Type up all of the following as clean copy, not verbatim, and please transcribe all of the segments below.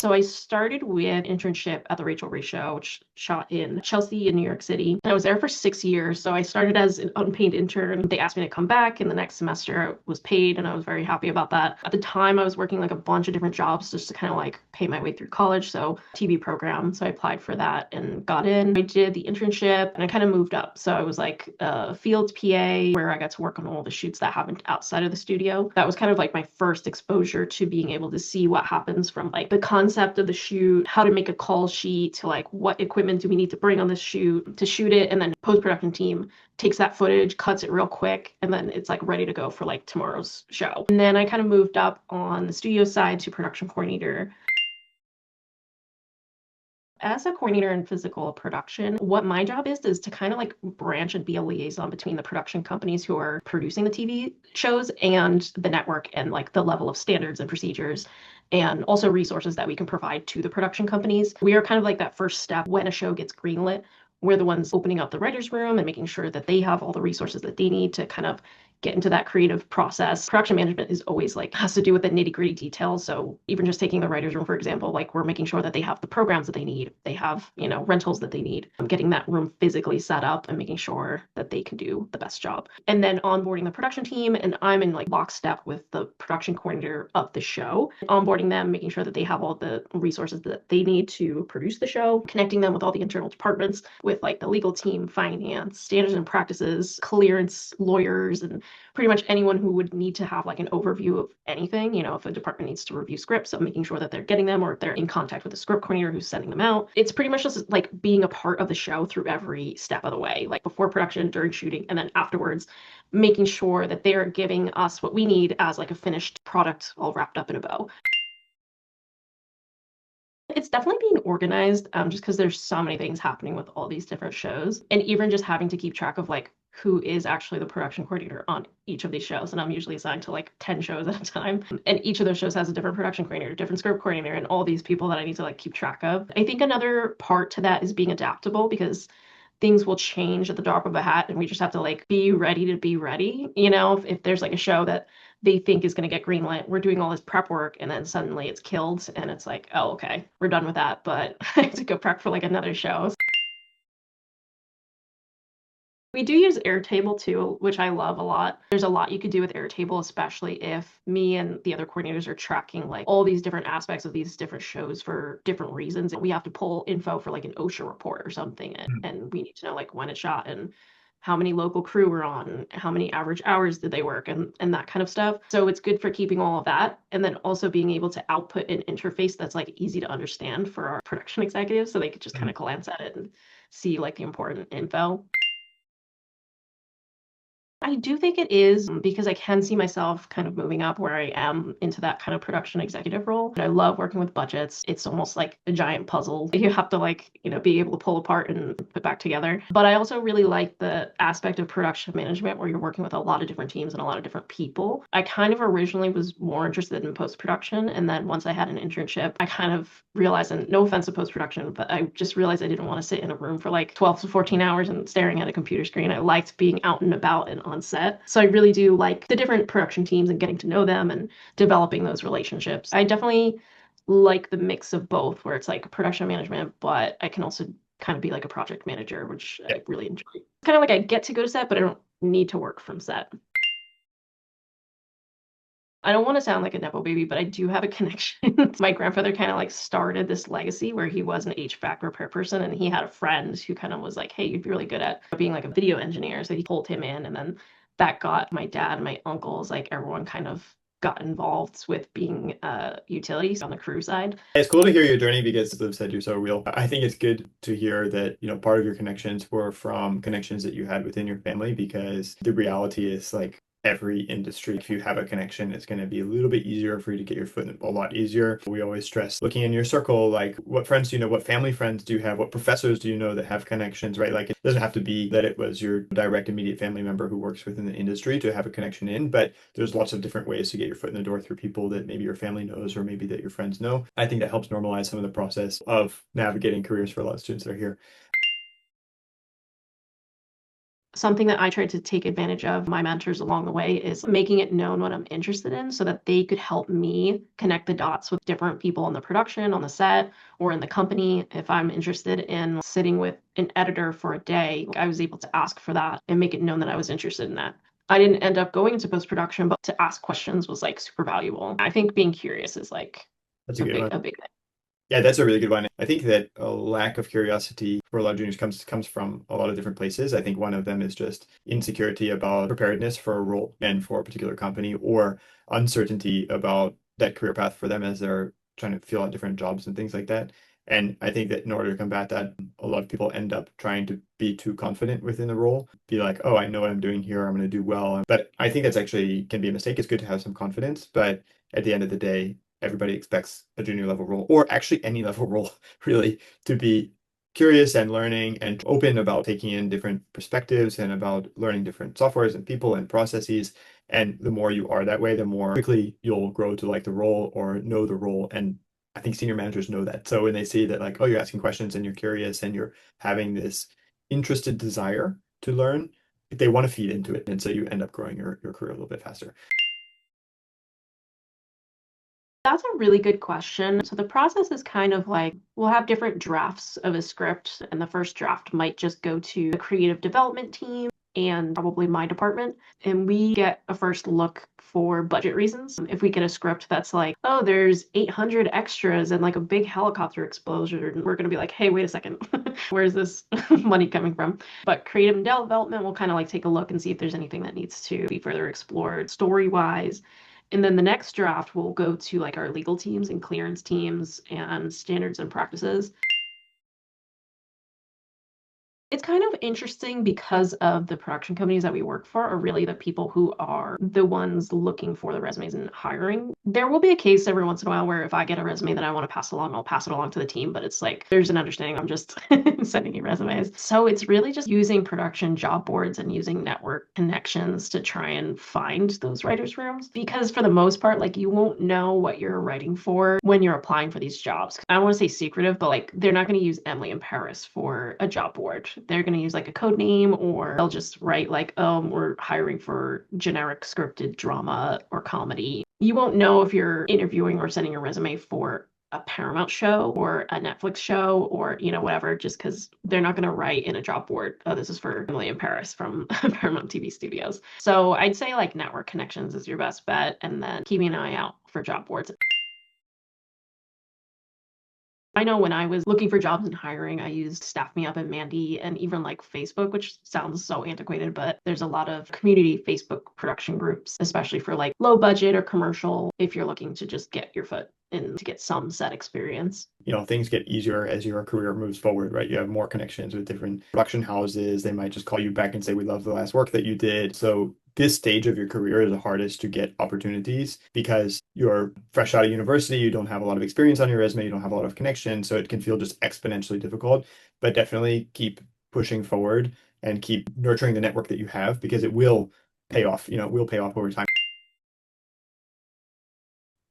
So I started with an internship at the Rachael Ray Show, which shot in Chelsea in New York City. And I was there for 6 years. So I started as an unpaid intern. They asked me to come back, and the next semester I was paid, and I was very happy about that. At the time, I was working like a bunch of different jobs just to kind of like pay my way through college. So TV program. So I applied for that and got in. I did the internship and I kind of moved up. So I was like a field PA where I got to work on all the shoots that happened outside of the studio. That was kind of like my first exposure to being able to see what happens from like the concept of the shoot, how to make a call sheet, to like what equipment do we need to bring on this shoot to shoot it, and then post-production team takes that footage, cuts it real quick, and then it's like ready to go for like tomorrow's show. And then I kind of moved up on the studio side to production coordinator. As a coordinator in physical production, what my job is to kind of like branch and be a liaison between the production companies who are producing the TV shows and the network, and like the level of standards and procedures and also resources that we can provide to the production companies. We are kind of like that first step when a show gets greenlit. We're the ones opening up the writer's room and making sure that they have all the resources that they need to kind of get into that creative process. Production management is always like has to do with the nitty-gritty details. So even just taking the writer's room, for example, like we're making sure that they have the programs that they need. They have, rentals that they need. Getting that room physically set up and making sure that they can do the best job. And then onboarding the production team. And I'm in like lockstep with the production coordinator of the show, onboarding them, making sure that they have all the resources that they need to produce the show, connecting them with all the internal departments, with like the legal team, finance, standards and practices, clearance, lawyers, and pretty much anyone who would need to have like an overview of anything. If a department needs to review scripts, so making sure that they're getting them, or if they're in contact with the script coordinator who's sending them out. It's pretty much just like being a part of the show through every step of the way, like before production, during shooting, and then afterwards, making sure that they're giving us what we need as like a finished product all wrapped up in a bow. It's definitely being organized, just because there's so many things happening with all these different shows, and even just having to keep track of like who is actually the production coordinator on each of these shows. And I'm usually assigned to like 10 shows at a time, and each of those shows has a different production coordinator, different script coordinator, and all these people that I need to like keep track of. I think another part to that is being adaptable, because things will change at the drop of a hat, and we just have to like be ready to be ready. If there's like a show that they think is going to get greenlit, we're doing all this prep work, and then suddenly it's killed, and it's like, oh, okay, we're done with that, but I have to go prep for like another show. We do use Airtable too, which I love a lot. There's a lot you could do with Airtable, especially if me and the other coordinators are tracking like all these different aspects of these different shows for different reasons. We have to pull info for like an OSHA report or something, and we need to know like when it shot and how many local crew were on, and how many average hours did they work, and that kind of stuff. So it's good for keeping all of that, and then also being able to output an interface that's like easy to understand for our production executives, so they could just kind of glance at it and see like the important info. I do think it is, because I can see myself kind of moving up where I am into that kind of production executive role. I love working with budgets. It's almost like a giant puzzle. You have to like, be able to pull apart and put back together. But I also really like the aspect of production management where you're working with a lot of different teams and a lot of different people. I kind of originally was more interested in post-production. And then once I had an internship, I kind of realized, and no offense to post-production, but I just realized I didn't want to sit in a room for like 12 to 14 hours and staring at a computer screen. I liked being out and about and on set. So I really do like the different production teams and getting to know them and developing those relationships. I definitely like the mix of both, where it's like production management, but I can also kind of be like a project manager, which I really enjoy. It's kind of like I get to go to set, but I don't need to work from set. I don't want to sound like a nepo baby, but I do have a connection. My grandfather kind of like started this legacy where he was an HVAC repair person, and he had a friend who kind of was like, hey, you'd be really good at being like a video engineer. So he pulled him in, and then that got my dad and my uncles, like everyone kind of got involved with being utilities on the crew side. It's cool to hear your journey because Liv said you're so real. I think it's good to hear that, part of your connections were from connections that you had within your family, because the reality is like every industry, if you have a connection, it's going to be a little bit easier for you to get your foot in, a lot easier. We always stress looking in your circle, like what friends do you know, what family friends do you have, what professors do you know that have connections, right? Like it doesn't have to be that it was your direct immediate family member who works within the industry to have a connection in, but there's lots of different ways to get your foot in the door through people that maybe your family knows or maybe that your friends know. I think that helps normalize some of the process of navigating careers for a lot of students that are here. Something that I tried to take advantage of my mentors along the way is making it known what I'm interested in so that they could help me connect the dots with different people on the production, on the set, or in the company. If I'm interested in sitting with an editor for a day, I was able to ask for that and make it known that I was interested in that. I didn't end up going into post-production, but to ask questions was like super valuable. I think being curious is like That's a good one. a big thing. Yeah, that's a really good one. I think that a lack of curiosity for a lot of juniors comes from a lot of different places. I think one of them is just insecurity about preparedness for a role and for a particular company, or uncertainty about that career path for them as they're trying to fill out different jobs and things like that. And I think that in order to combat that, a lot of people end up trying to be too confident within the role, be like, oh, I know what I'm doing here, I'm going to do well. But I think that's actually can be a mistake. It's good to have some confidence, but at the end of the day, everybody expects a junior level role, or actually any level role, really, to be curious and learning and open about taking in different perspectives and about learning different softwares and people and processes. And the more you are that way, the more quickly you'll grow to like the role or know the role. And I think senior managers know that. So when they see that, like, oh, you're asking questions and you're curious and you're having this interested desire to learn, they want to feed into it. And so you end up growing your career a little bit faster. That's a really good question. So the process is kind of like we'll have different drafts of a script, and the first draft might just go to the creative development team and probably my department. And we get a first look for budget reasons. If we get a script that's like, oh, there's 800 extras and like a big helicopter explosion, we're going to be like, hey, wait a second, where's this money coming from? But creative development will kind of like take a look and see if there's anything that needs to be further explored story wise. And then the next draft will go to like our legal teams and clearance teams and standards and practices. It's kind of interesting because of the production companies that we work for are really the people who are the ones looking for the resumes and hiring. There will be a case every once in a while where if I get a resume that I want to pass along, I'll pass it along to the team, but it's like there's an understanding I'm just sending you resumes. So it's really just using production job boards and using network connections to try and find those writers' rooms. Because for the most part, like you won't know what you're writing for when you're applying for these jobs. I don't want to say secretive, but like they're not going to use Emily in Paris for a job board. They're going to use like a code name, or they'll just write like, we're hiring for generic scripted drama or comedy. You won't know if you're interviewing or sending a resume for a Paramount show or a Netflix show or, whatever, just because they're not going to write in a job board, oh, this is for Emily in Paris from Paramount TV Studios. So I'd say like network connections is your best bet, and then keeping an eye out for job boards. I know when I was looking for jobs and hiring, I used Staff Me Up and Mandy and even like Facebook, which sounds so antiquated, but there's a lot of community Facebook production groups, especially for like low budget or commercial, if you're looking to just get your foot in to get some set experience. Things get easier as your career moves forward, right? You have more connections with different production houses. They might just call you back and say, we love the last work that you did. So this stage of your career is the hardest to get opportunities because you're fresh out of university, you don't have a lot of experience on your resume, you don't have a lot of connections, so it can feel just exponentially difficult. But definitely keep pushing forward and keep nurturing the network that you have because it will pay off, it will pay off over time.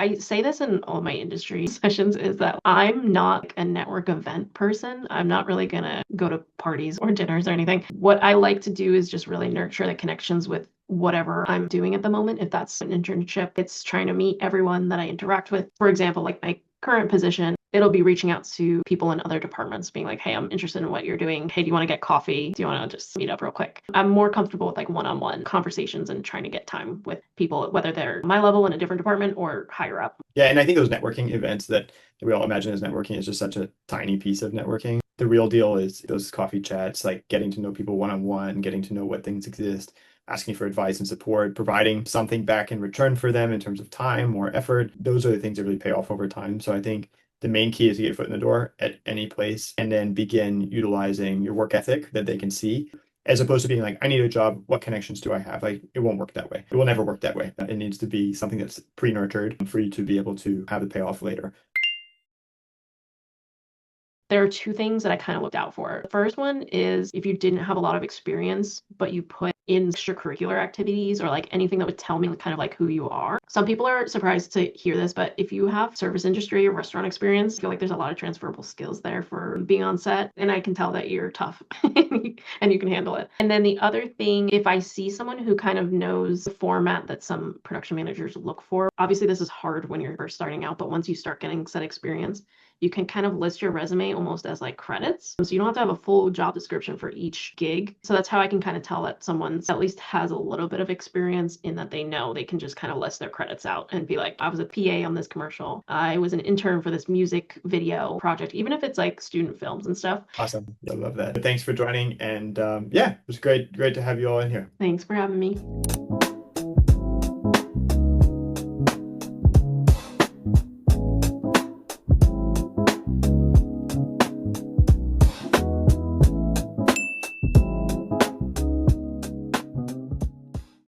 I say this in all my industry sessions is that I'm not a network event person. I'm not really going to go to parties or dinners or anything. What I like to do is just really nurture the connections with whatever I'm doing at the moment. If that's an internship, it's trying to meet everyone that I interact with. For example, like my current position, it'll be reaching out to people in other departments being like, hey, I'm interested in what you're doing. Hey, do you want to get coffee? Do you want to just meet up real quick? I'm more comfortable with like one-on-one conversations and trying to get time with people, whether they're my level in a different department or higher up. Yeah, and I think those networking events that we all imagine as networking is just such a tiny piece of networking. The real deal is those coffee chats, like getting to know people one-on-one, getting to know what things exist, asking for advice and support, providing something back in return for them in terms of time or effort. Those are the things that really pay off over time. So I think the main key is to get your foot in the door at any place and then begin utilizing your work ethic that they can see, as opposed to being like, I need a job. What connections do I have? Like, it won't work that way. It will never work that way. It needs to be something that's pre-nurtured for you to be able to have the payoff later. There are two things that I kind of looked out for. The first one is if you didn't have a lot of experience, but you put in extracurricular activities or like anything that would tell me kind of like who you are. Some people are surprised to hear this, but if you have service industry or restaurant experience, I feel like there's a lot of transferable skills there for being on set. And I can tell that you're tough and you can handle it. And then the other thing, if I see someone who kind of knows the format that some production managers look for, obviously this is hard when you're first starting out, but once you start getting set experience, you can kind of list your resume almost as like credits. So you don't have to have a full job description for each gig. So that's how I can kind of tell that someone's at least has a little bit of experience in that they know they can just kind of list their credits out and be like, I was a PA on this commercial. I was an intern for this music video project, even if it's like student films and stuff. Awesome. I love that. Thanks for joining. And yeah, it was great to have you all in here. Thanks for having me.